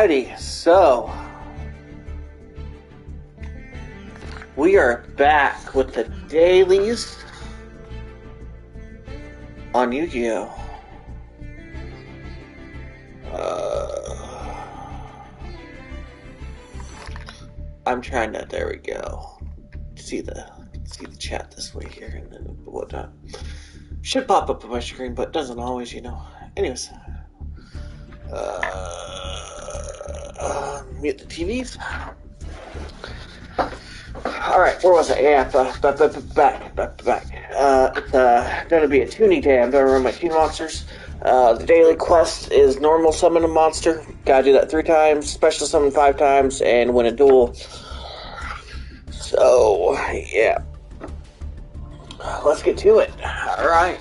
Alrighty, so we are back with the dailies on Yu-Gi-Oh! I'm trying to. There we go. See the chat this way here, and then whatnot. Should pop up on my screen, but doesn't always, you know. Anyways, mute the TVs. Alright, where was I? Yeah, back. It's gonna be a Toonie day. I'm gonna run my Toon monsters. The daily quest is normal summon a monster. Gotta do that 3 times, special summon 5 times, and win a duel. So, yeah. Let's get to it. Alright.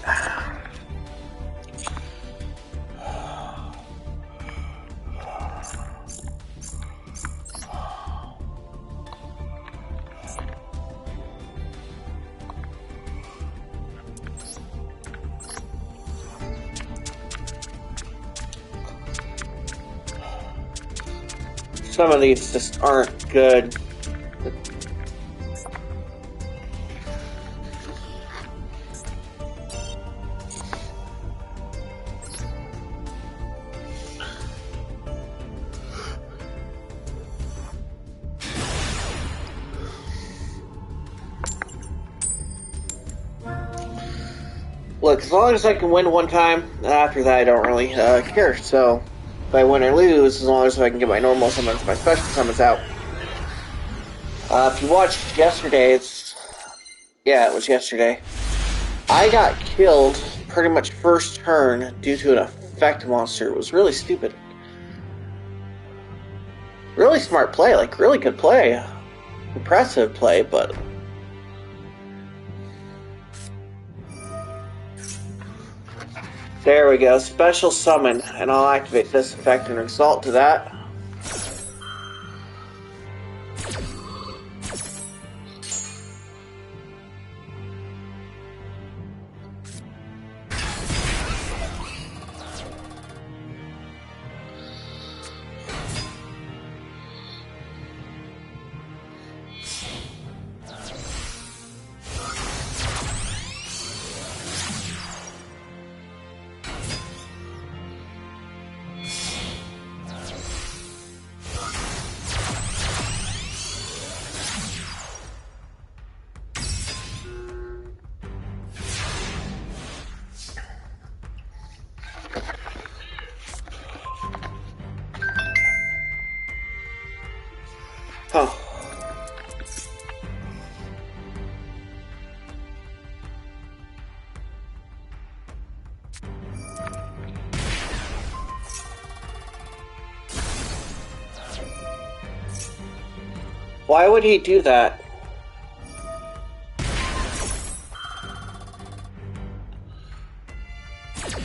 Some of these just aren't good. Look, as long as I can win one time, after that I don't really care. So, if I win or lose, as long as I can get my normal summons, my special summons out. If you watched yesterday, it was yesterday. I got killed pretty much first turn due to an effect monster. It was really stupid. Really smart play, like really good play. Impressive play, but... There we go, special summon, and I'll activate this effect and result to that. Oh. Why would he do that?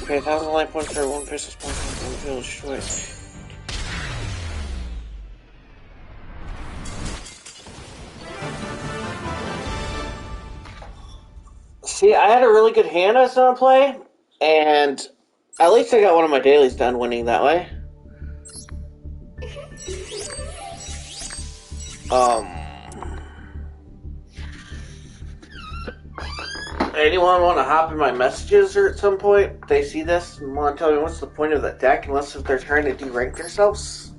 Okay, 1,000 life points for 1 business point, 1 village choice. See, I had a really good hand I was going to play, and at least I got one of my dailies done winning that way. Anyone want to hop in my messages or at some point? They see this and want to tell me what's the point of the deck unless if they're trying to de-rank themselves?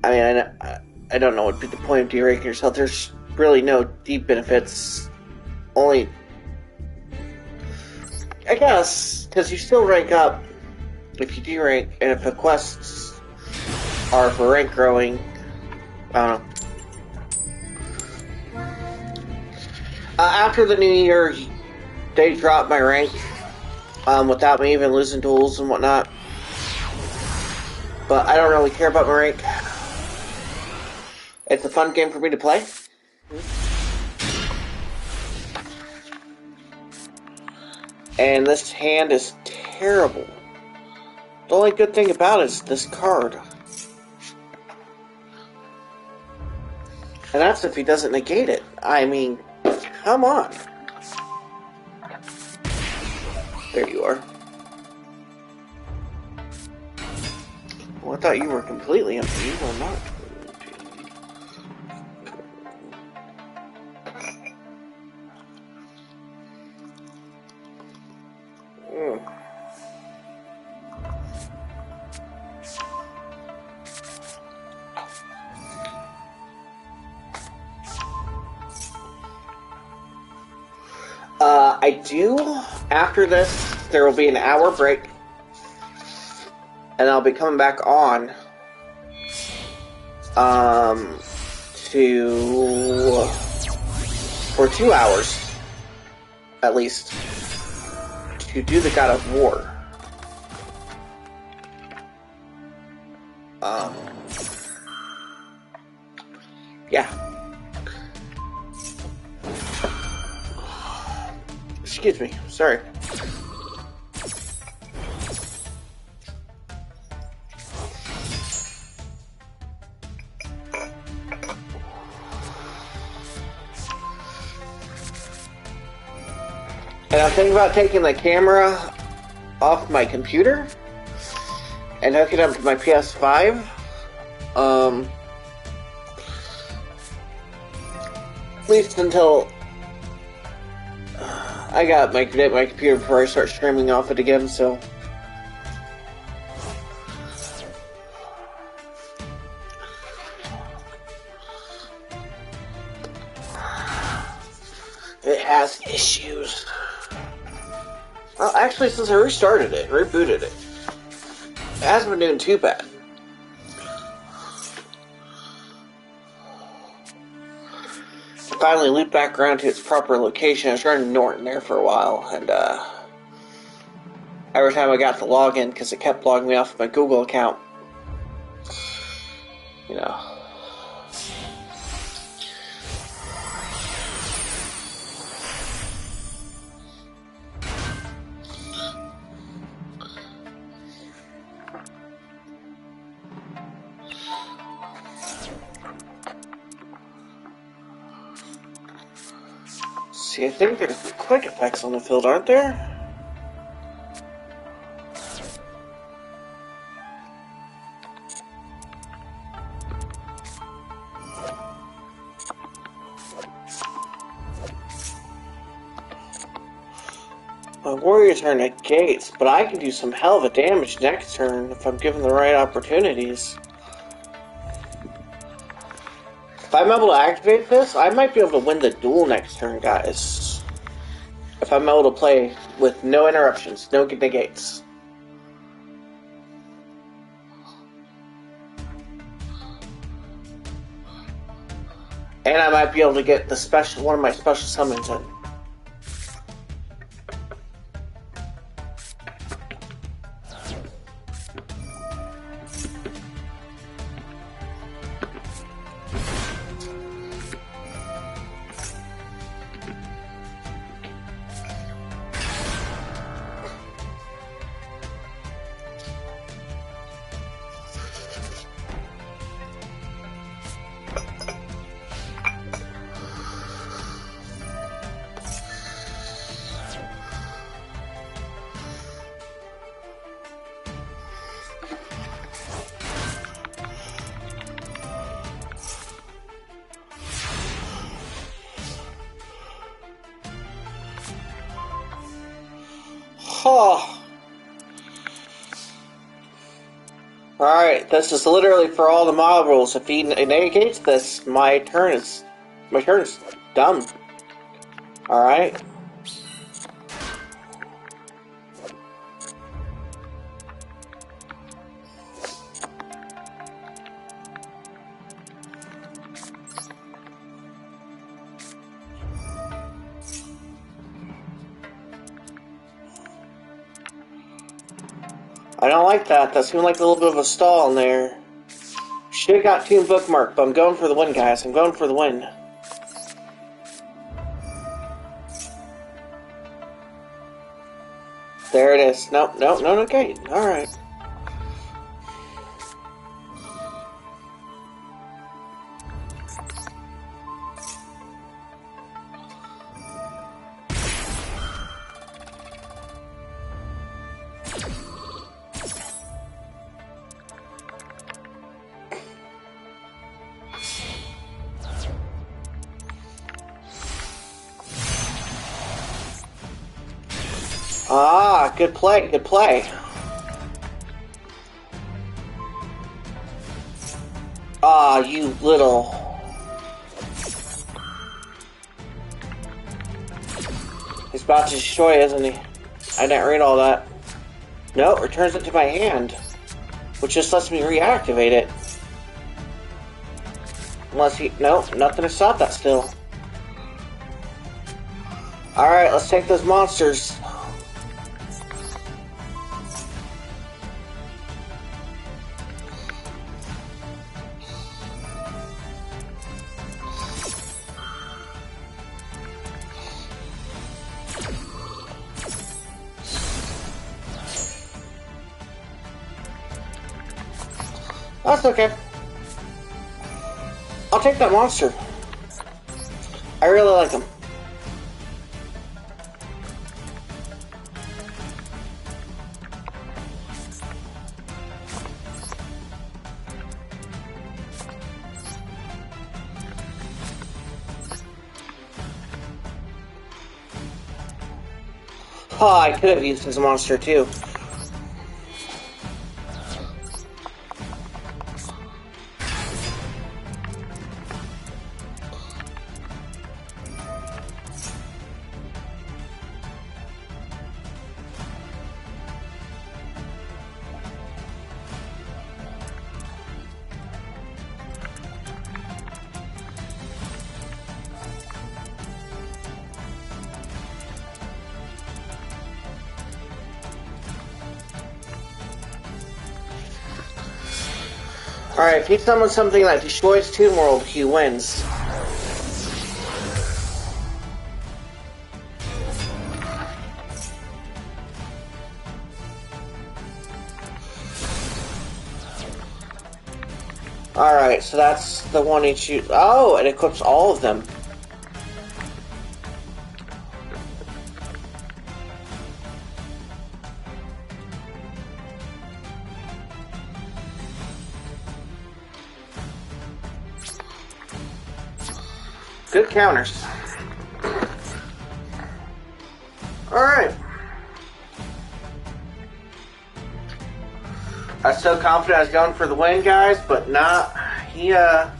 I mean, I don't know what would be the point of de-ranking yourself. There's really no deep benefits. Only, I guess, because you still rank up if you de-rank, and if the quests are for rank growing, I don't know. After the new year, they dropped my rank without me even losing duels and whatnot. But I don't really care about my rank. It's a fun game for me to play. And this hand is terrible. The only good thing about it is this card. And that's if he doesn't negate it. I mean, come on. There you are. I thought you were completely empty. You are not. I do. After this, there will be an hour break, and I'll be coming back on for 2 hours at least to do the God of War. Yeah. Excuse me, sorry. And I'm thinking about taking the camera off my computer and hooking it up to my PS5. At least until I got my computer before I start streaming off it again, so. It has issues. Well, actually, since I restarted it, rebooted it, it hasn't been doing too bad. Finally looped back around to its proper location. I was running Norton there for a while, and every time I got to log in, because it kept logging me off of my Google account, you know. See, I think there's quick effects on the field, aren't there? My warriors are negates, but I can do some hell of a damage next turn if I'm given the right opportunities. If I'm able to activate this, I might be able to win the duel next turn, guys. If I'm able to play with no interruptions, no negates. And I might be able to get the one of my special summons in. Oh. Alright, this is literally for all the mob rules. If he negates this, my turn is done. Alright. I don't like that. That seemed like a little bit of a stall in there. Should have got Toon bookmark, but I'm going for the win, guys. I'm going for the win. There it is. Nope, okay. Alright. Ah, good play, good play. Ah, you little... He's about to destroy it, isn't he? I didn't read all that. No, returns it to my hand. Which just lets me reactivate it. Unless he... No, nothing to stop that still. Alright, let's take those monsters. That's okay. I'll take that monster. I really like him. Oh, I could have used his monster too. Alright, if he summons something that destroys Toon World, he wins. Alright, so that's the one he shoots. Oh, it equips all of them. Good counters. Alright. I was so confident I was going for the win, guys, but not. He, I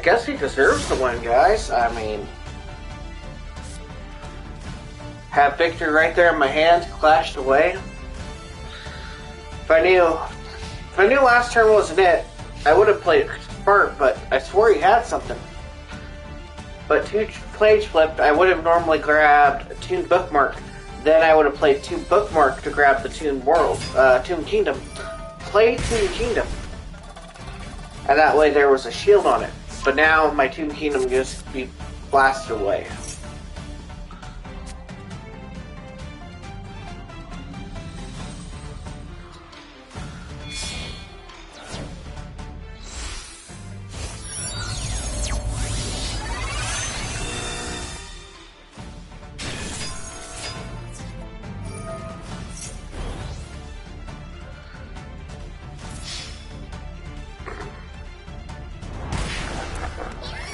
guess he deserves the win, guys. I mean, have victory right there in my hands, clashed away. If I knew last turn wasn't it, I would have played Spurt, but I swore he had something. But Toon Page flipped, I would have normally grabbed a Toon Bookmark. Then I would have played Toon Bookmark to grab the Toon World, Toon Kingdom. Play Toon Kingdom. And that way there was a shield on it. But now my Toon Kingdom just be blasted away.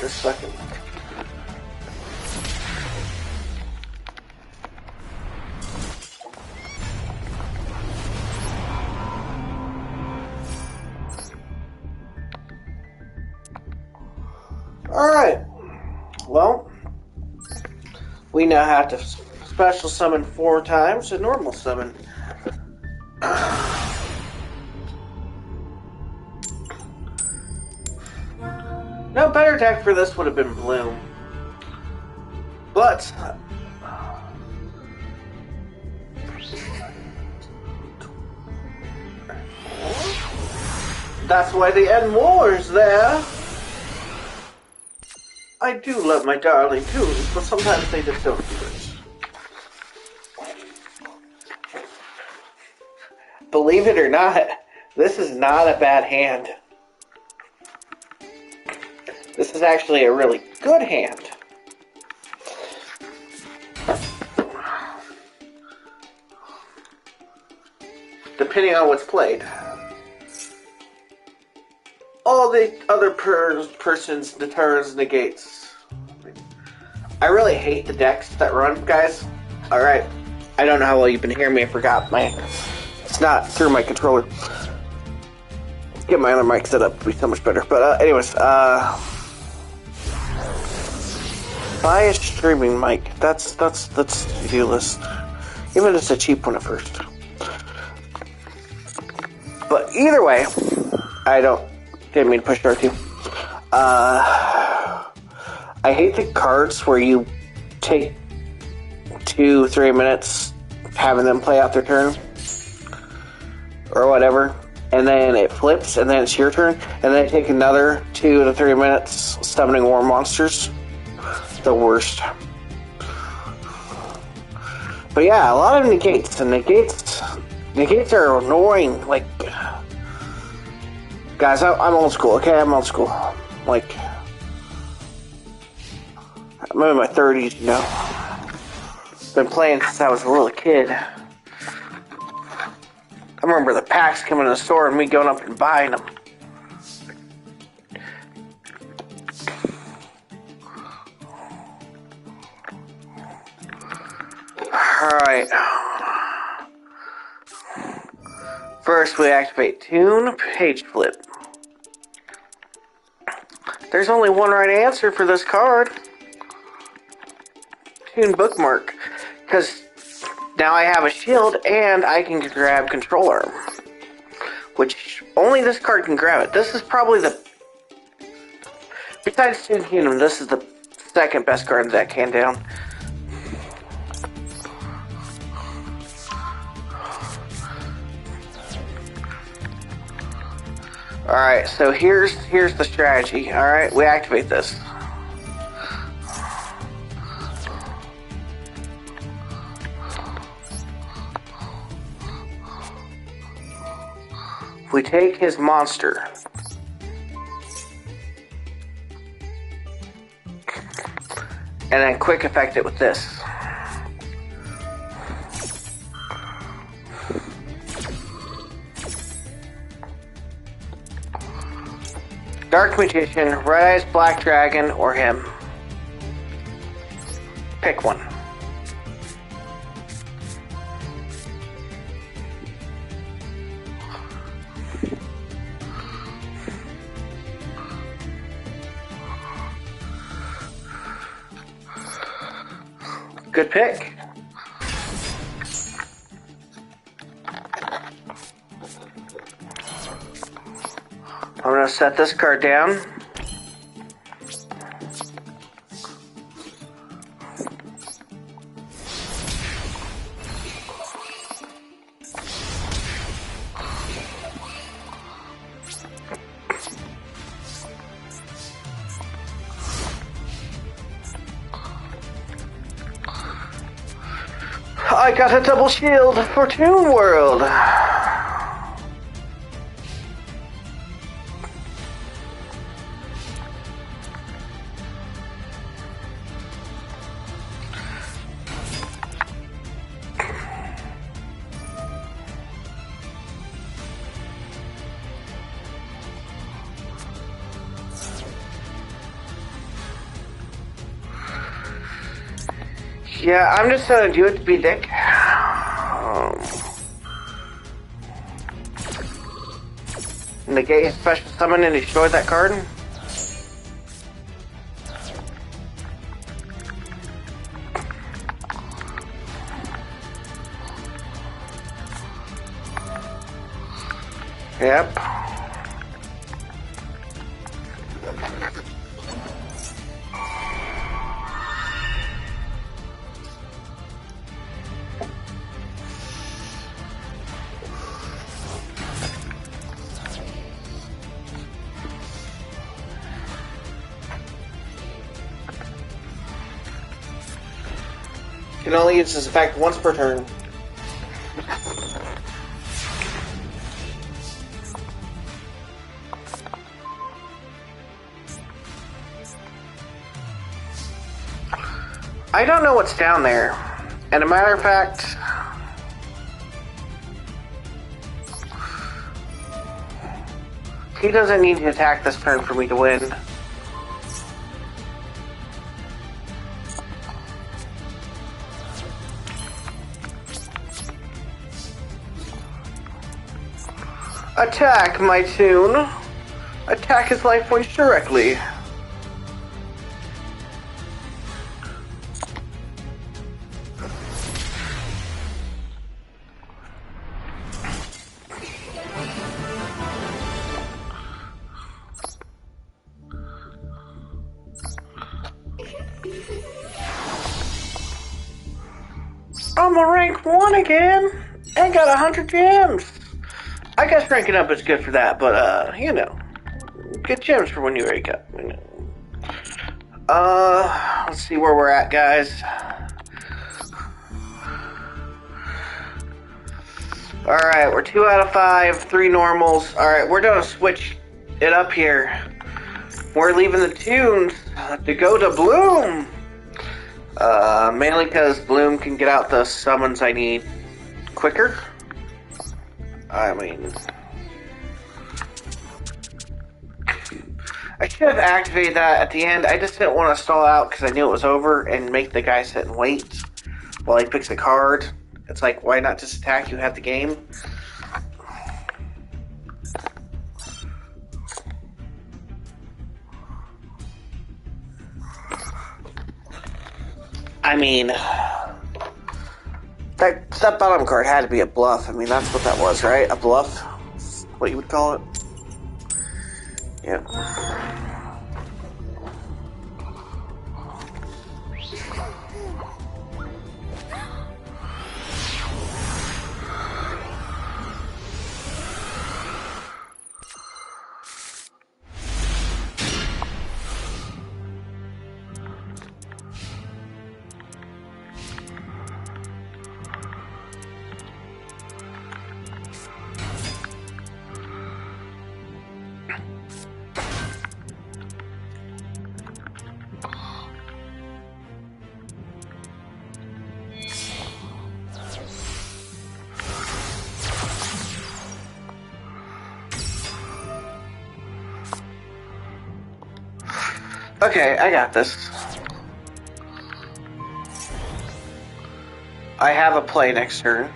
Just a second. Alright. Well, we now have to special summon 4 times and normal summon. No, better deck for this would have been Bloom. But that's why they end wars there. I do love my darling Toons, but sometimes they just don't do it. Believe it or not, this is not a bad hand. This is actually a really good hand. depending on what's played. All the other person's turns negates. I really hate the decks that run, guys. Alright. I don't know how well you've been hearing me. I forgot it's not through my controller. Let's get my other mic set up to be so much better. But anyways, buy a streaming mic. That's the to-do list. Even if it's a cheap one at first. But either way, didn't mean to push R2. I hate the cards where you take 2-3 minutes having them play out their turn or whatever, and then it flips, and then it's your turn, and then take another 2 to 3 minutes summoning more monsters. The worst. But yeah, a lot of negates, and negates are annoying. Like, guys, I'm old school, okay? I'm old school. Like, I'm in my 30s, you know. Been playing since I was a little kid. I remember the packs coming to the store and me going up and buying them. Alright. First, we activate Toon Page Flip. There's only one right answer for this card. Toon Bookmark. Because now I have a shield and I can grab Control Arm. Which only this card can grab it. This is probably besides Toon Kingdom, this is the second best card in that can down. Alright, so here's the strategy. Alright, we activate this. We take his monster. And then quick effect it with this. Dark Magician, Red Eyes Black Dragon, or him. Pick one. Good pick. I'm going to set this card down. I got a double shield for Toon World. Yeah, I'm just gonna do it to be dick. Negate his special summon and destroy that card. Yep. Can only use this effect once per turn. I don't know what's down there. And a matter of fact, He doesn't need to attack this turn for me to win. Attack, my Toon! Attack his life points directly. I'm a rank 1 again, and got 100 gems. I guess ranking up is good for that, but you know, get gems for when you rank up. You know. Let's see where we're at, guys. All right, we're 2 out of 5, 3 normals. All right, we're gonna switch it up here. We're leaving the Toons to go to Bloom. Mainly because Bloom can get out the summons I need quicker. I mean, I should have activated that at the end. I just didn't want to stall out because I knew it was over and make the guy sit and wait while he picks a card. It's like, why not just attack? You have the game. I mean, that bottom card had to be a bluff. I mean, that's what that was, right? A bluff? What you would call it? Yeah. Okay, I got this. I have a play next turn.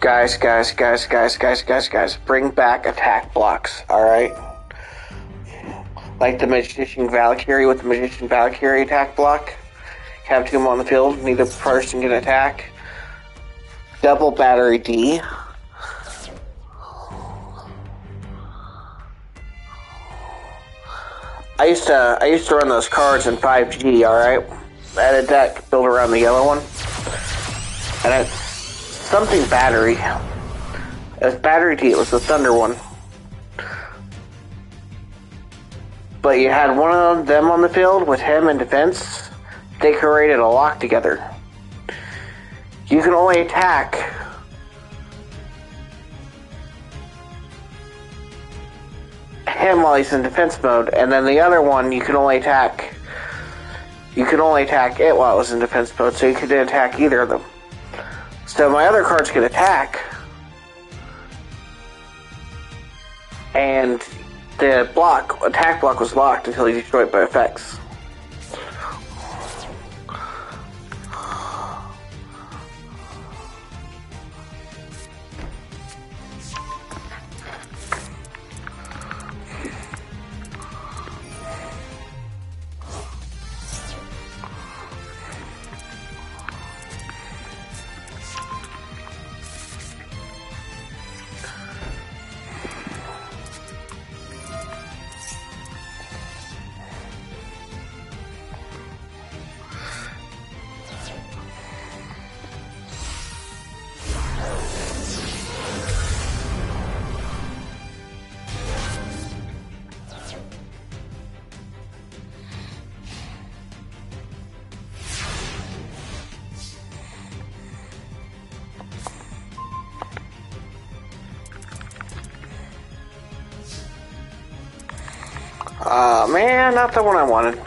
Guys, bring back attack blocks, alright? Like the Magician Valkyrie with the Magician Valkyrie attack block. Have 2 on the field, neither person can attack. Double Battery D. I used to run those cards in 5G, alright? I had a deck built around the yellow one. And it's something battery. It was Battery D, it was the Thunder one. But you had one of them on the field with him in defense. They created a lock together. You can only attack him while he's in defense mode, and then the other one you can only attack it while it was in defense mode, so you couldn't attack either of them. So my other cards could attack, and the attack block was locked until he destroyed by effects. Man, not the one I wanted.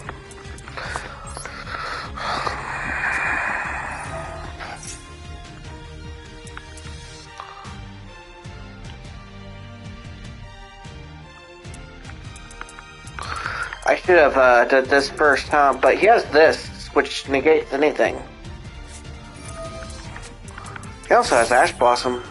I should have done this first, huh? But he has this, which negates anything. He also has Ash Blossom.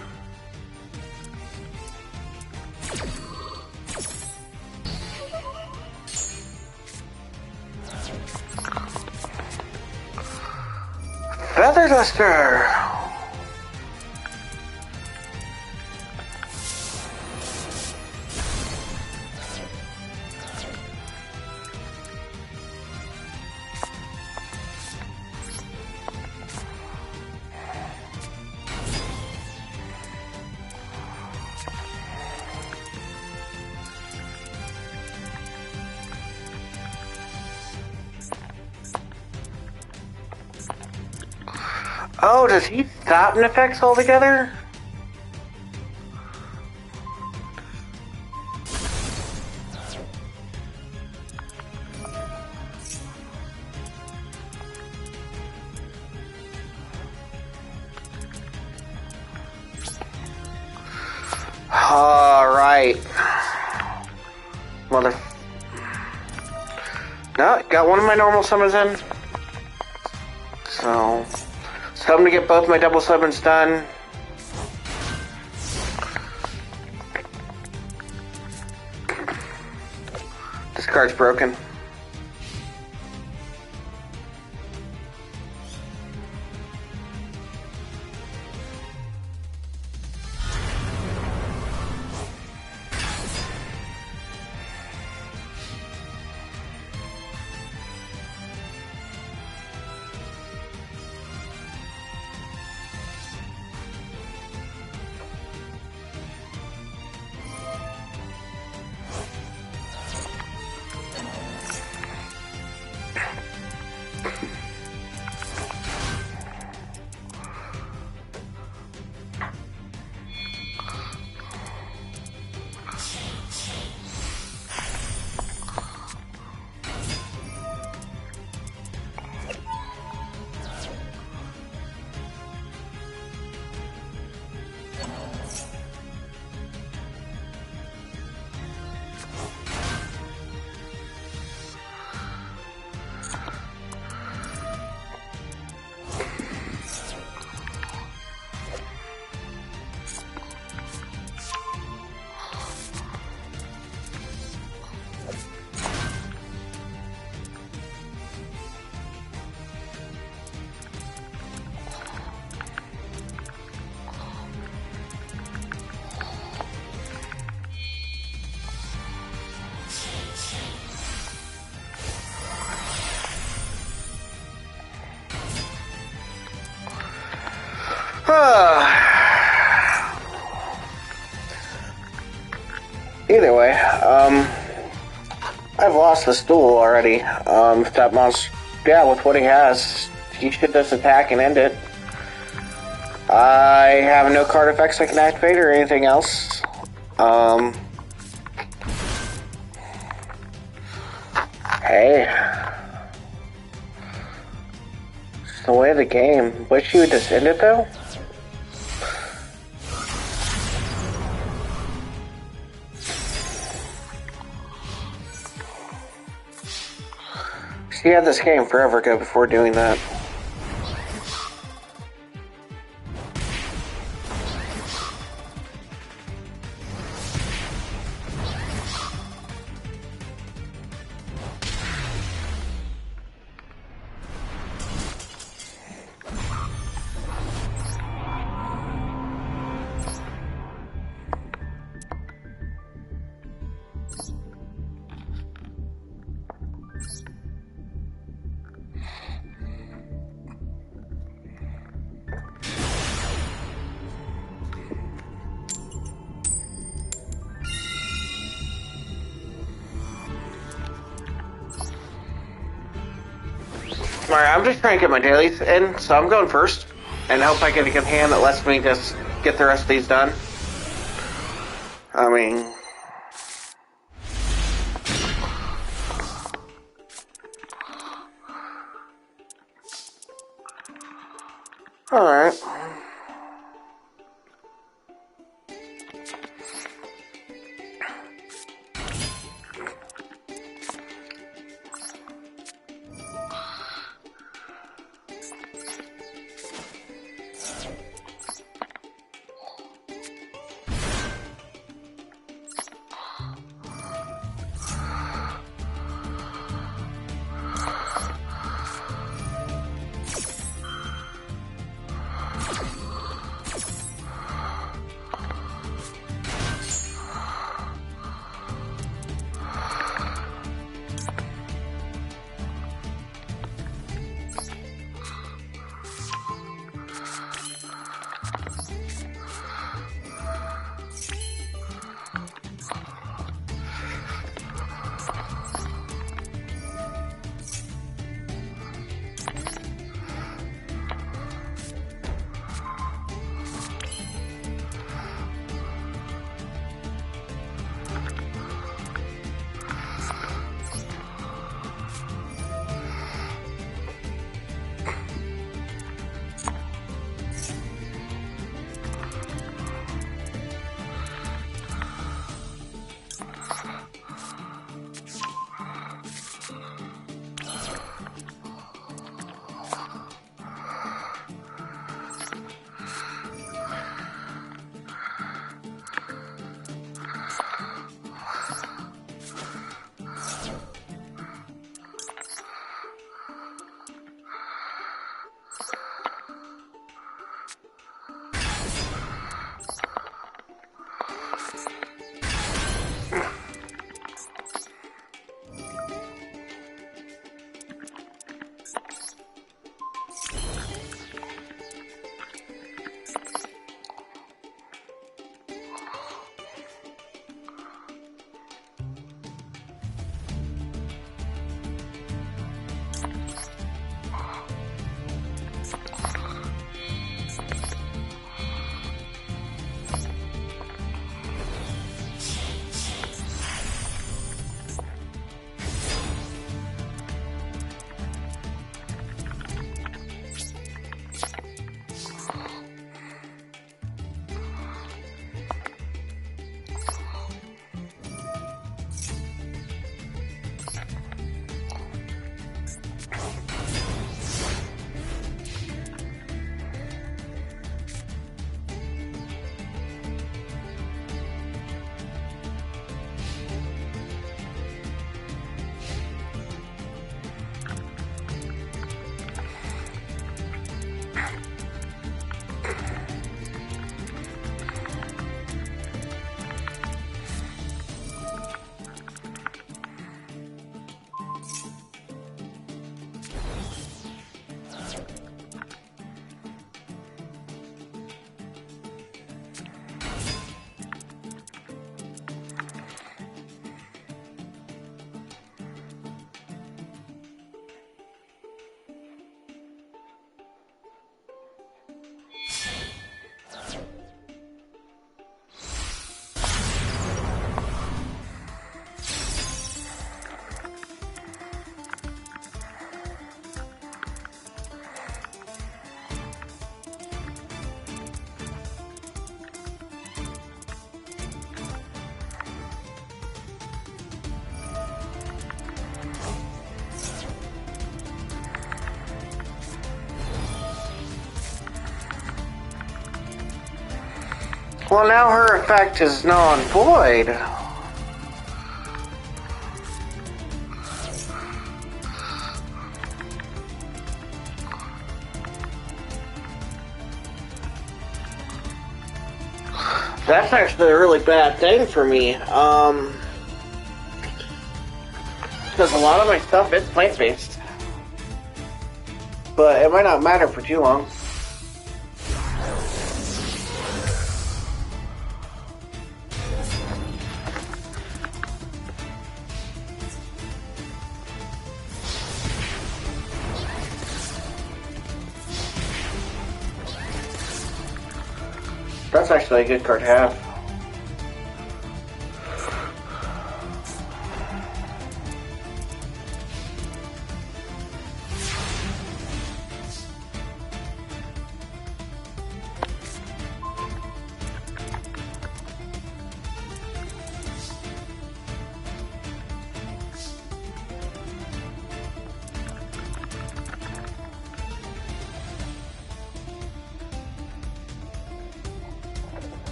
Feather Duster! Oh, does he stop an effects altogether? Alright. Mother... No, got one of my normal summons in. So... Time to get both my double summons done. This card's broken. Either way, I've lost this duel already. If that monster, yeah, with what he has, he should just attack and end it. I have no card effects I can activate or anything else. Hey. It's the way of the game. Wish you would just end it though? She had this game forever ago before doing that. Alright, I'm just trying to get my dailies in, so I'm going first. And hope I get a good hand that lets me just get the rest of these done. I mean... Alright. Well, now her effect is null and void. That's actually a really bad thing for me. Because a lot of my stuff is plant-based. But it might not matter for too long. That's actually a good card to have.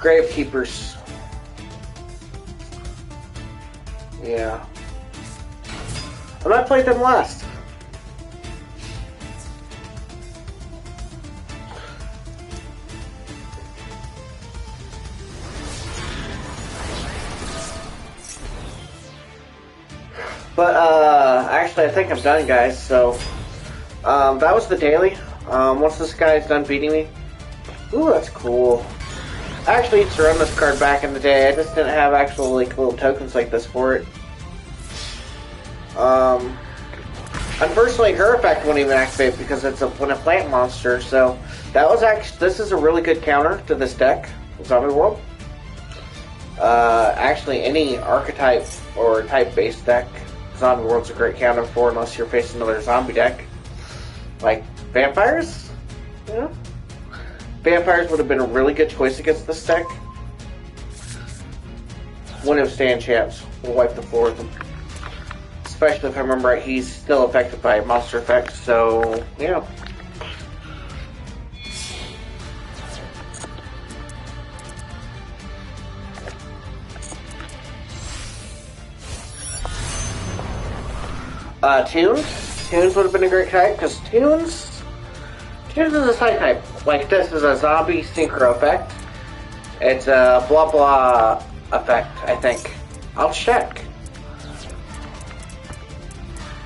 Gravekeepers. Yeah. I might play them last. But, actually, I think I'm done, guys, so, that was the daily. Once this guy's done beating me. Ooh, that's cool. I actually used to run this card back in the day. I just didn't have actual, like, little tokens like this for it. Unfortunately, her effect won't even activate because it's when a plant monster, so that was actually, this is a really good counter to this deck, Zombie World. Actually, any archetype or type-based deck, Zombie World's a great counter for unless you're facing another zombie deck. Like, vampires? Yeah. Vampires would have been a really good choice against this deck. Wouldn't have stand chance. We'll wipe the floor with them. Especially if I remember right, he's still affected by monster effects, so, yeah. Toons would have been a great type, because Toons is a side type. Like, this is a zombie synchro effect. It's a blah blah effect, I think. I'll check.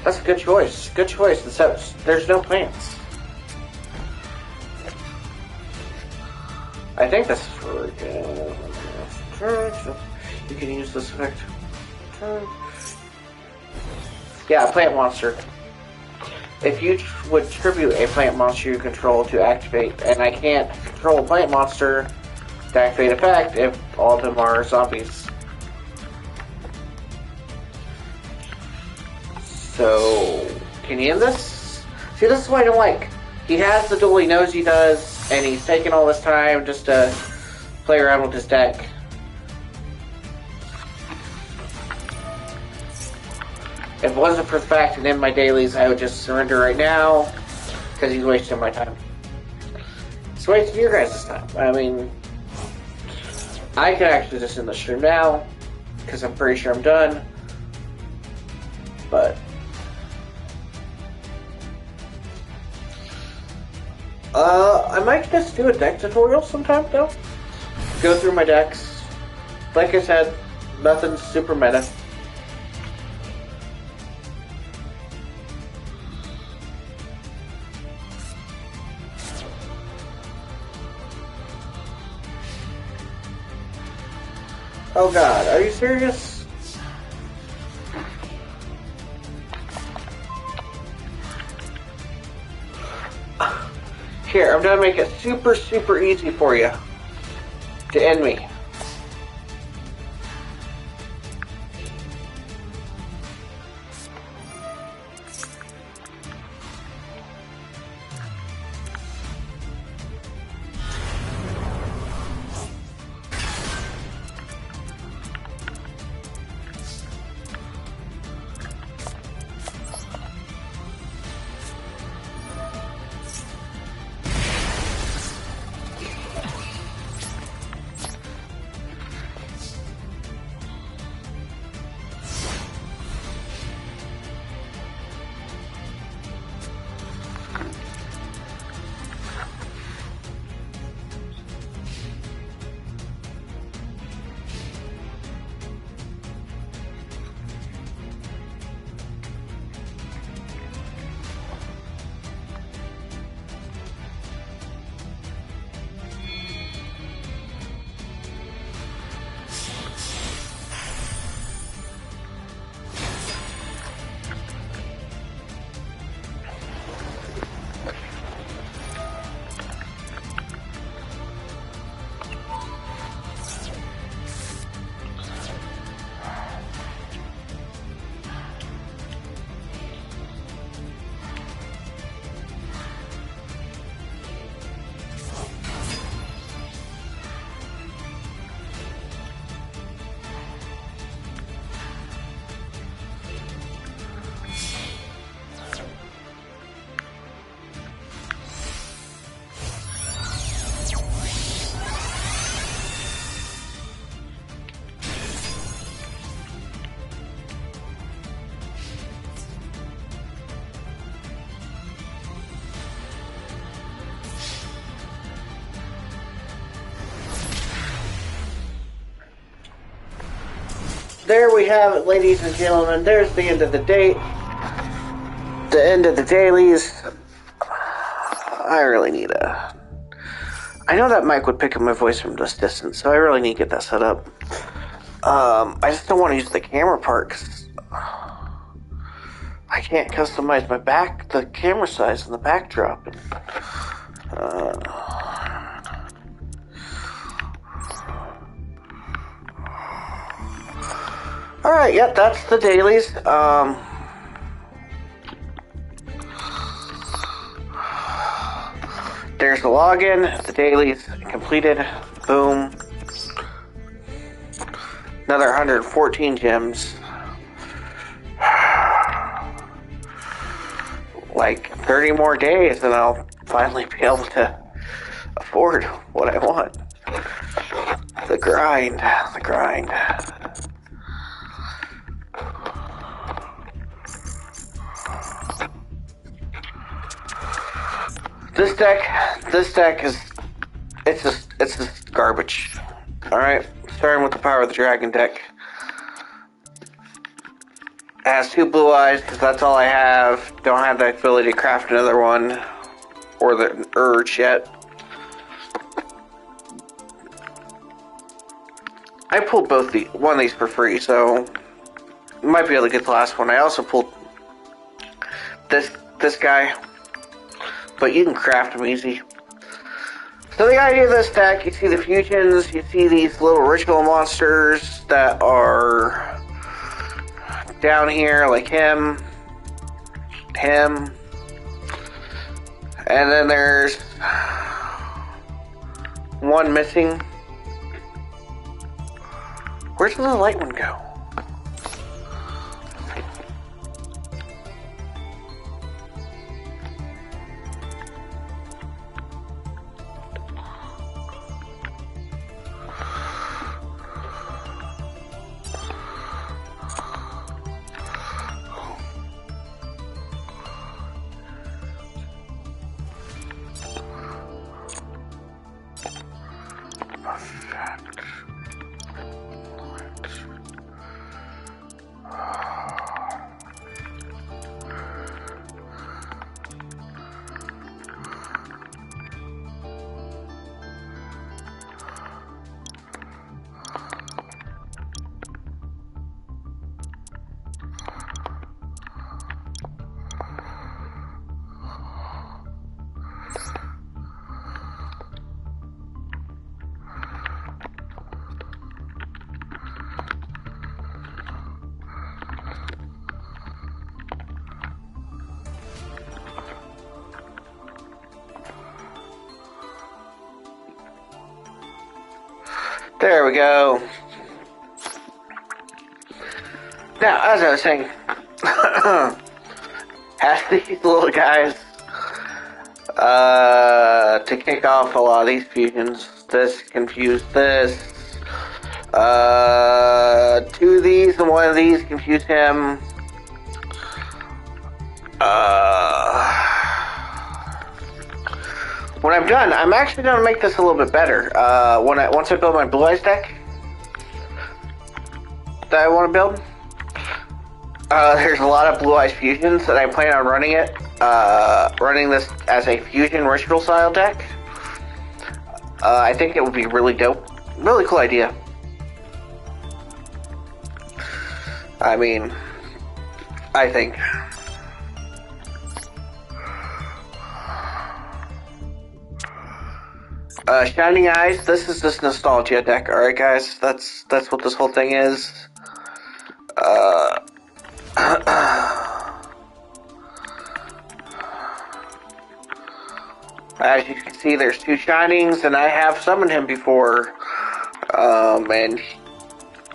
That's a good choice. Good choice, except there's no plants. I think this is really good. You can use this effect. Yeah, a plant monster. If you would tribute a plant monster you control to activate, and I can't control a plant monster to activate effect if all of them are zombies. So, can you end this? See, this is what I don't like. He has the duel he knows he does, and he's taking all this time just to play around with his deck. If it wasn't for the fact that in my dailies, I would just surrender right now, because he's wasting my time. It's wasting your guys' time. I mean, I could actually just end the stream now, because I'm pretty sure I'm done. But I might just do a deck tutorial sometime, though. Go through my decks. Like I said, nothing super meta. Oh god, are you serious? Here, I'm gonna make it super, super easy for you to end me. there we have it, ladies and gentlemen. There's the end of the day. The end of the dailies. I really need a... I know that mic would pick up my voice from this distance, so I really need to get that set up. I just don't want to use the camera part, because I can't customize my the camera size and the backdrop. Alright, yeah, that's the dailies. There's the login, the dailies completed. Boom. Another 114 gems. Like 30 more days and I'll finally be able to afford what I want. The grind. The grind. This deck is, it's just garbage. Alright, starting with the Power of the Dragon deck. It has 2 blue eyes, because that's all I have. Don't have the ability to craft another one, or the urge yet. I pulled one of these for free, so might be able to get the last one. I also pulled this guy, but you can craft them easy. So the idea of this deck, you see the fusions, you see these little ritual monsters that are down here, like him, and then there's one missing. Where's the light one go? There we go. Now, as I was saying, has these little guys to kick off a lot of these fusions. This confused this. 2 of these and 1 of these confused him. When I'm done, I'm actually going to make this a little bit better. Once I build my Blue Eyes deck that I want to build, there's a lot of Blue Eyes fusions, and I plan on running this as a fusion ritual style deck. I think it would be really dope, really cool idea. I mean, I think. Shining Eyes, this is this nostalgia deck, alright guys? That's what this whole thing is. As you can see, there's 2 Shinings, and I have summoned him before. And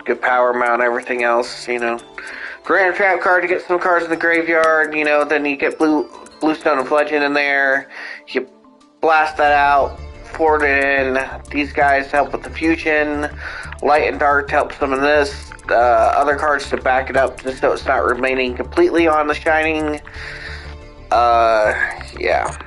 good power amount, everything else, you know. Random trap card to get some cards in the graveyard, you know, then you get Bluestone and Legend in there. You blast that out. Forward in. These guys help with the fusion. Light and Dark help summon this. Other cards to back it up just so it's not remaining completely on the Shining. Yeah.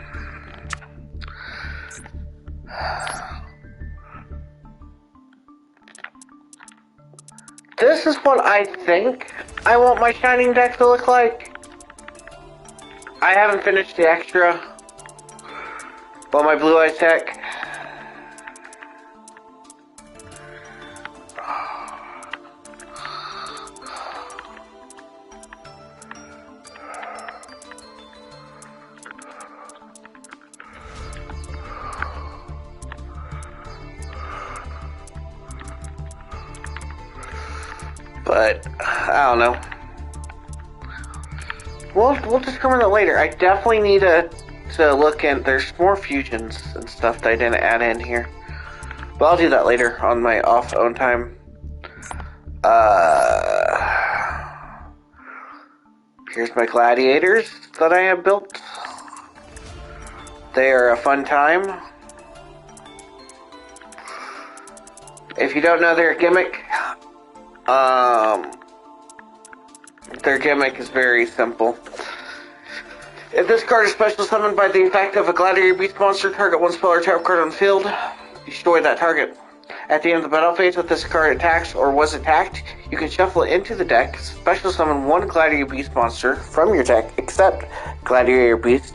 This is what I think I want my Shining deck to look like. I haven't finished the extra. Well, my Blue Eyes deck. But I don't know. We'll determine that later. I definitely need to look in. There's more fusions and stuff that I didn't add in here, but I'll do that later on my own time. Here's my gladiators that I have built. They are a fun time. If you don't know their gimmick, is very simple. If this card is special summoned by the effect of a gladiator beast monster, target one spell or trap card on the field, destroy that target. At the end of the battle phase, if this card attacks or was attacked, you can shuffle it into the deck, special summon one gladiator beast monster from your deck, except gladiator beast.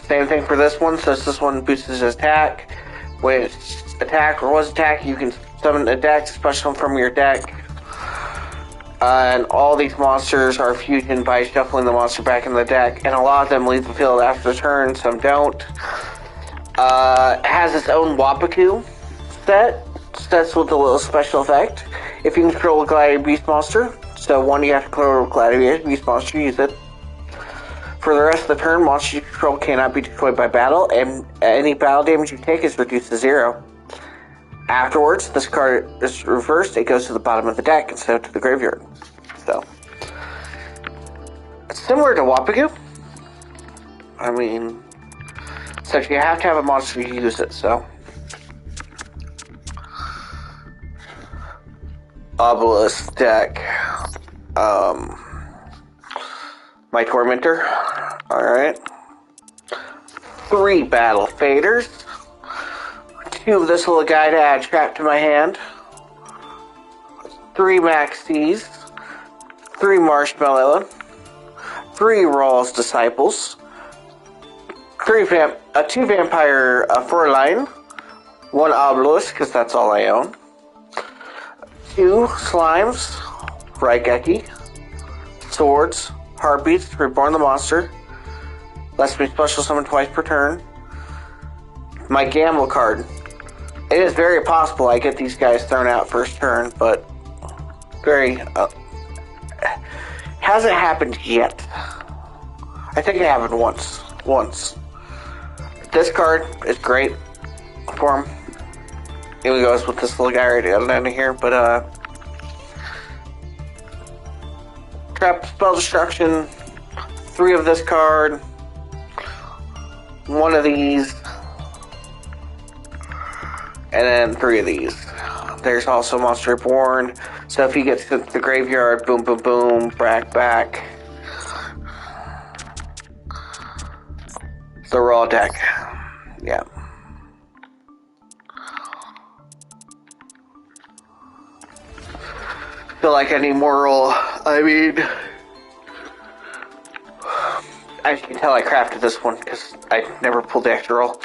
Same thing for this one, since this one boosts his attack. When it's attacked or was attacked, you can summon a deck, special from your deck. And all these monsters are fusioned by shuffling the monster back in the deck, and a lot of them leave the field after the turn, some don't. It has its own Wapaku sets with a little special effect. If you control a gladiator beast monster, so one you have to control a gladiator beast monster, use it. For the rest of the turn, monsters you control cannot be destroyed by battle, and any battle damage you take is reduced to 0. Afterwards, this card is reversed, it goes to the bottom of the deck instead of to the graveyard. So, it's similar to Wapagu. I mean, except you have to have a monster to use it, so. Obelisk deck. My Tormentor. Alright. 3 Battle Faders. 2 of this little guy to add trap to my hand. 3 Maxies. 3 Marshmallow. 3 Rawls Disciples. 2 Vampire Fräulein. 1 Obelisk, because that's all I own. 2 Slimes. Raigeki. Swords. Heartbeats to reborn the monster. Lets me special summon twice per turn. My gamble card. It is very possible I get these guys thrown out first turn, but hasn't happened yet. I think it happened once. This card is great for him. Here he goes with this little guy right down here, but trap, spell destruction, 3 of this card, 1 of these, and then 3 of these. There's also Monster Reborn, so if he gets to the graveyard, boom, boom, boom, back. The raw deck. Yeah. Feel like I need more roll. I mean, as you can tell, I crafted this one because I never pulled the extra roll.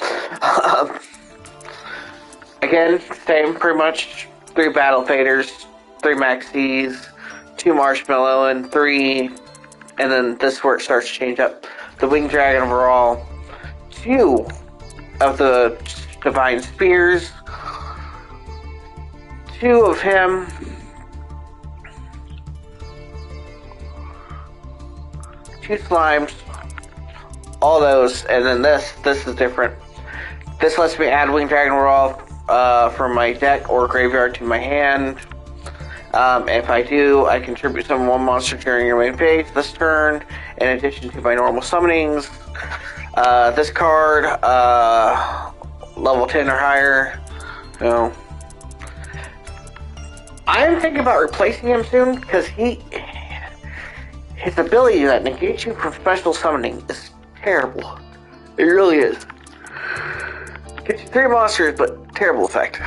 Again, same pretty much. 3 Battle Faders, 3 Maxies, 2 Marshmallow, and 3. And then this is where it starts to change up. The Winged Dragon overall. 2 of the Divine Spears. 2 of him. 2 Slimes. All those. And then this is different. This lets me add Winged Dragon overall from my deck or graveyard to my hand. If I do, I contribute summon 1 monster during your main phase this turn, in addition to my normal summonings. This card, level 10 or higher. So, I am thinking about replacing him soon, because his ability that negates you from special summoning is terrible. It really is. Gets you 3 monsters, but terrible effect.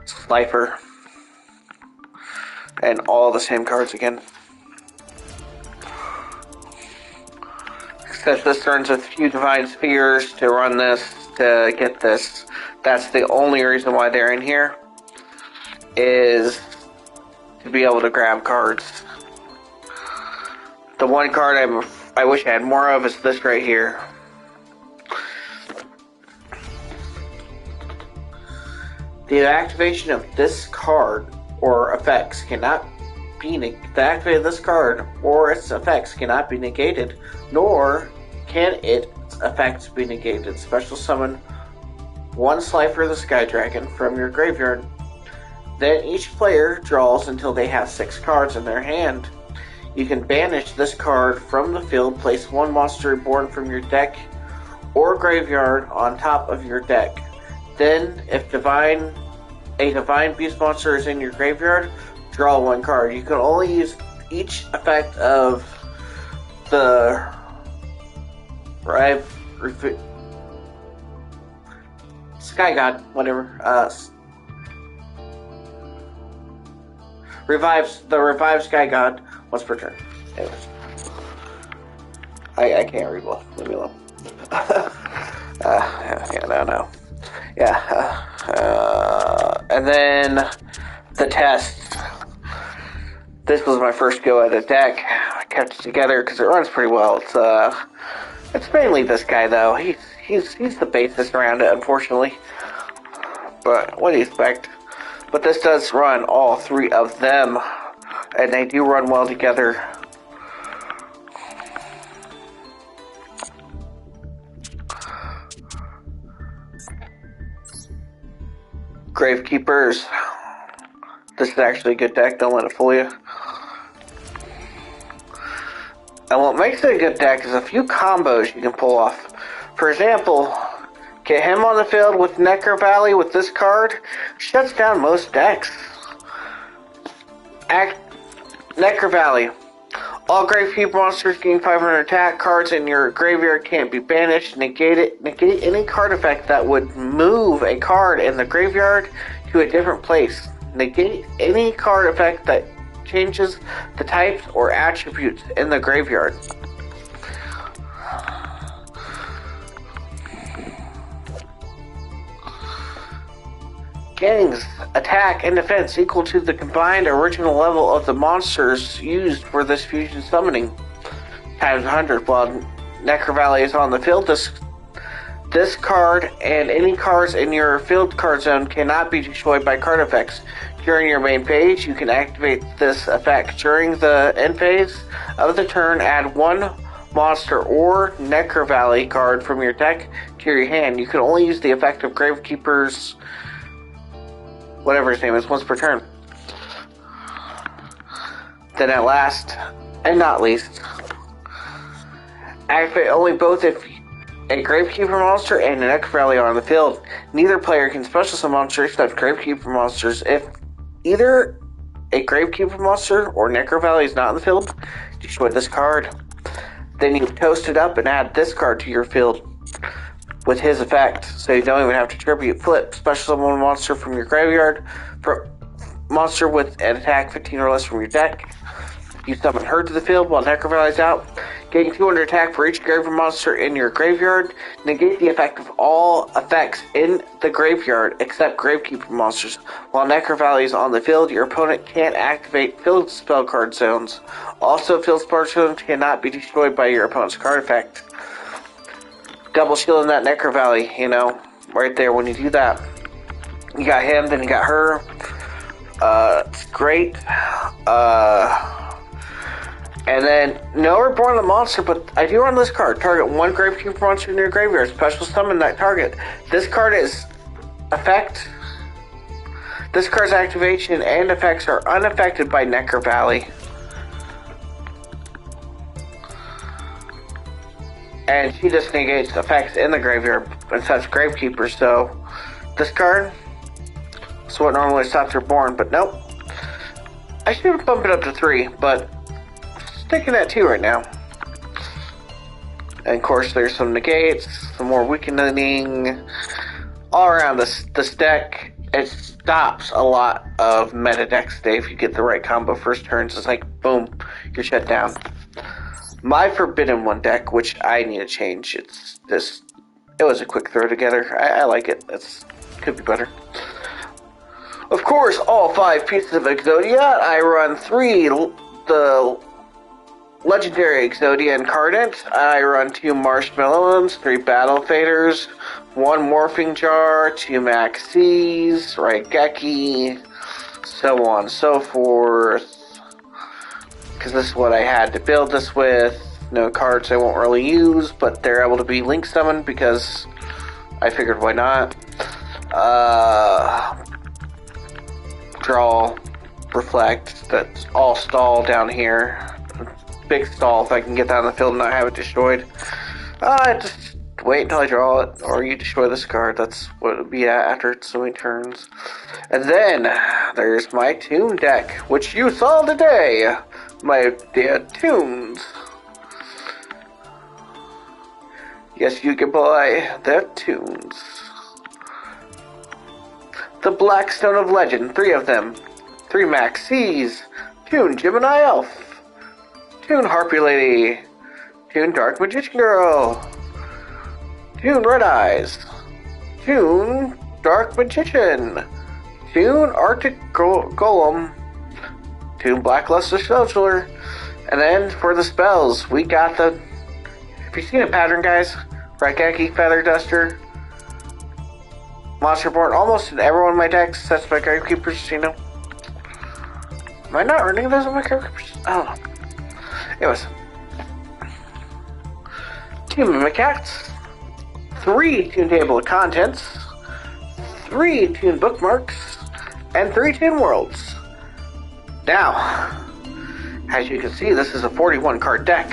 Sniper. And all the same cards again. Except this turns a few Divine Spheres to run this, to get this. That's the only reason why they're in here. Is to be able to grab cards. The one card I wish I had more of is this right here. The activation of this card or effects cannot be the activation of this card or its effects cannot be negated, nor can its effects be negated. Special summon one Slifer the Sky Dragon from your graveyard. Then each player draws until they have 6 cards in their hand. You can banish this card from the field, place one monster reborn from your deck or graveyard on top of your deck. Then, if a Divine Beast monster is in your graveyard, draw one card. You can only use each effect of the Sky God, whatever, revive Sky God once per turn. Anyways. I can't read well. Leave me alone. No. Yeah. And then the test. This was my first go at a deck. I kept it together because it runs pretty well. It's mainly this guy though. He's the basis around it, unfortunately. But what do you expect? But this does run all 3 of them, and they do run well together. Gravekeepers. This is actually a good deck, don't let it fool you. And what makes it a good deck is a few combos you can pull off. For example, get him on the field with Necro Valley with this card, shuts down most decks. Necro Valley. All Gravekeeper monsters gain 500 attack. Cards in your graveyard can't be banished. Negate any card effect that would move a card in the graveyard to a different place. Negate any card effect that changes the types or attributes in the graveyard. Gains attack and defense equal to the combined original level of the monsters used for this fusion summoning times 100. While Necro Valley is on the field, this card and any cards in your field card zone cannot be destroyed by card effects. During your main phase, you can activate this effect. During the end phase of the turn, add one monster or Necro Valley card from your deck to your hand. You can only use the effect of Gravekeeper's whatever his name is, once per turn. Then at last, and not least, activate only both if a Gravekeeper monster and a Necro Valley are on the field. Neither player can special summon monsters except Gravekeeper monsters. If either a Gravekeeper monster or Necro Valley is not in the field, destroy this card. Then you toast it up and add this card to your field with his effect, so you don't even have to tribute. Flip, special summon one monster from your graveyard, monster with an attack 15 or less from your deck. You summon her to the field while Necro Valley is out. Gain 200 attack for each graveyard monster in your graveyard. Negate the effect of all effects in the graveyard except Gravekeeper monsters. While Necro Valley is on the field, your opponent can't activate field spell card zones. Also, field spell zones cannot be destroyed by your opponent's card effect. Double shielding that Necro Valley, right there when you do that. You got him, then you got her. It's great. And then, no reborn the monster, but I do run this card. Target one Gravekeeper monster in your graveyard. Special summon that target. This card is effect. This card's activation and effects are unaffected by Necro Valley. And she just negates effects in the graveyard and such Gravekeepers. So, this card is what normally stops reborn, but nope. I should bump it up to 3, but sticking at 2 right now. And of course, there's some negates, some more weakening. All around this deck, it stops a lot of meta decks today if you get the right combo first turns. It's like, boom, you're shut down. My Forbidden One deck, which I need to change, it's this. It was a quick throw together. I like it. It could be better. Of course, all 5 pieces of Exodia. I run 3 the Legendary Exodia Incarnate. I run 2 Marshmallows, 3 Battle Faders, 1 Morphing Jar, 2 Maxis, Raigeki, so on and so forth. Because this is what I had to build this with. No cards I won't really use, but they're able to be link summoned because I figured why not. Draw, reflect, that's all stall down here. Big stall if I can get that on the field and not have it destroyed. Just wait until I draw it, or you destroy this card. That's what it'll be at after so many turns. And then, there's my Toon deck, which you saw today. My dear Toons. Yes, you can buy their Toons. The Blackstone of Legend, 3 of them. 3 Maxis, Toon Gemini Elf, Toon Harpy Lady, Toon Dark Magician Girl, Toon Red Eyes, Toon Dark Magician, Toon Arctic Golem, Toon Blackluster Sorcerer, and then for the spells, we got the... Have you seen a pattern, guys? Raigeki, Feather Duster, Monsterborn, almost in every one of my decks. That's my Gravekeepers, you know. Am I not running those in my Gravekeepers? I don't know. Anyways. 2 Mimic Cats, 3 Toon Table of Contents, 3 Toon Bookmarks, and 3 Toon Worlds. Now, as you can see, this is a 41 card deck.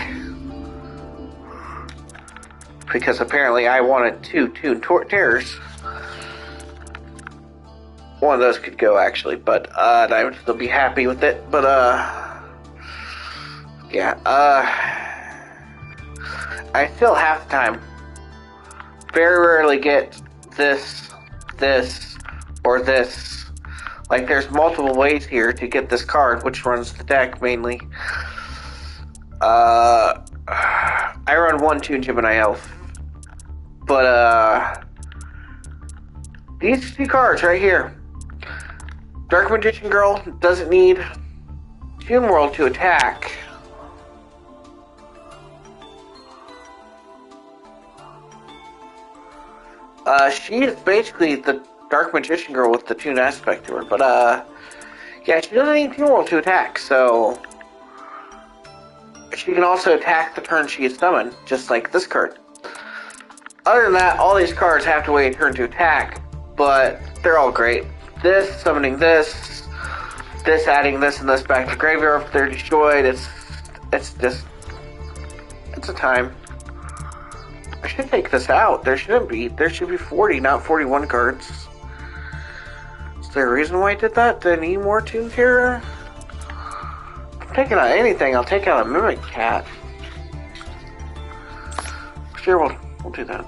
Because apparently I wanted 2 Toon Terrors. One of those could go actually, but I would still be happy with it. But yeah, I still half the time very rarely get this, or this. Like there's multiple ways here to get this card, which runs the deck mainly. I run 1 Toon Gemini Elf, but these 2 cards right here. Dark Magician Girl doesn't need Toon World to attack. She's basically the Dark Magician Girl with the Toon aspect to her, but yeah, she doesn't need Toon World to attack, so she can also attack the turn she is summoned, just like this card. Other than that, all these cards have to wait a turn to attack, but they're all great. This, summoning this adding this and this back to graveyard if they're destroyed, it's a time. I should take this out. There should be 40, not 41 cards. Is there a reason why I did that? Do I need more Toon Terror? I'm taking out anything, I'll take out a Mimic Cat. Sure, we'll do that.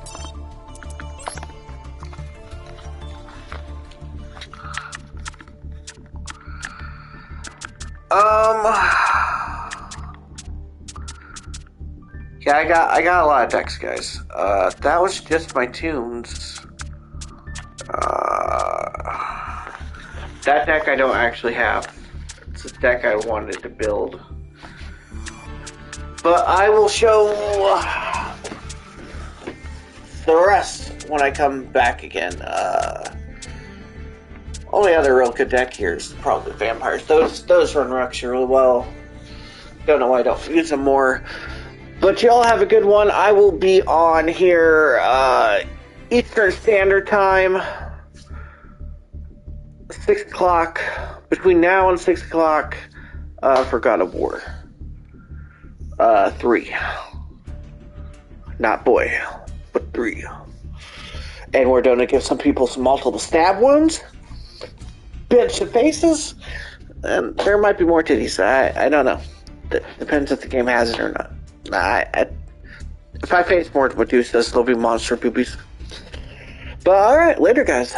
Yeah, I got a lot of decks, guys. That was just my Toons. That deck I don't actually have. It's a deck I wanted to build. But I will show the rest when I come back again. Only other real good deck here is probably Vampires. Those run Ruxia really well. Don't know why I don't use them more. But y'all have a good one. I will be on here Eastern Standard Time. 6 o'clock. Between now and 6 o'clock for God of War. 3. Not boy, but 3. And we're going to give some people some multiple stab wounds. Bitch of faces. And there might be more titties. I don't know. Depends if the game has it or not. If I face more Medusa, there'll be monster boobies. But alright, later guys.